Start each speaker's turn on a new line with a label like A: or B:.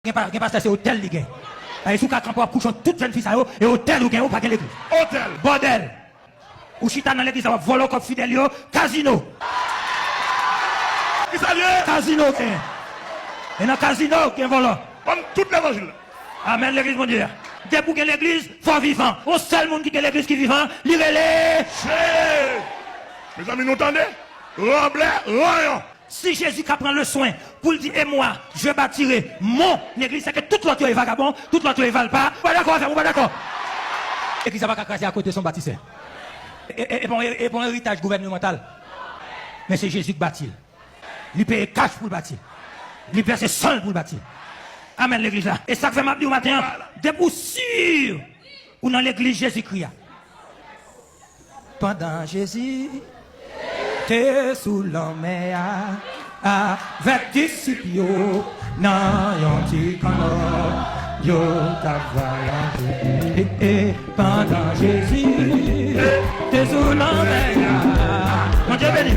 A: Gen pasteur c'est hôtel li gen. Et sous camp pour coucher toute jeune fille ça yo et hôtel ou gen ou pas gen l'église.
B: Hôtel.
A: Bordel. Ou chita dans l'église ça va voler comme fidèle yo, casino.
B: Qui ça lié?
A: Casino gen. Et dans casino gen volant.
B: Comme tout l'évangile.
A: Amen l'église mon Dieu. Dès pour que l'église faut vivant. Au seul monde qui est l'église qui vivant, li relé.
B: Mes amis nous entendez? Remblai, rayon.
A: Si Jésus qui prend le soin pour le dire, et moi, je bâtirai mon église, c'est que tout l'autre est vagabond, tout l'autre est valent pas. Pas d'accord, vous pas d'accord? Et qui ça va craser à côté de son bâtisseur. Et pour un héritage gouvernemental. Mais c'est Jésus qui bâtit. Il paye cash pour le bâtir. Il verse sol pour le bâtir. Amen l'église là. Et ça fait ma vie au matin, des pour sûr, ou dans l'église Jésus-Christ. Pendant Jésus. T'es sous l'homme avec disciples nan yon ti canot yo t'a voyagé et pendant Jésus t'es sous l'homme mon Dieu béni.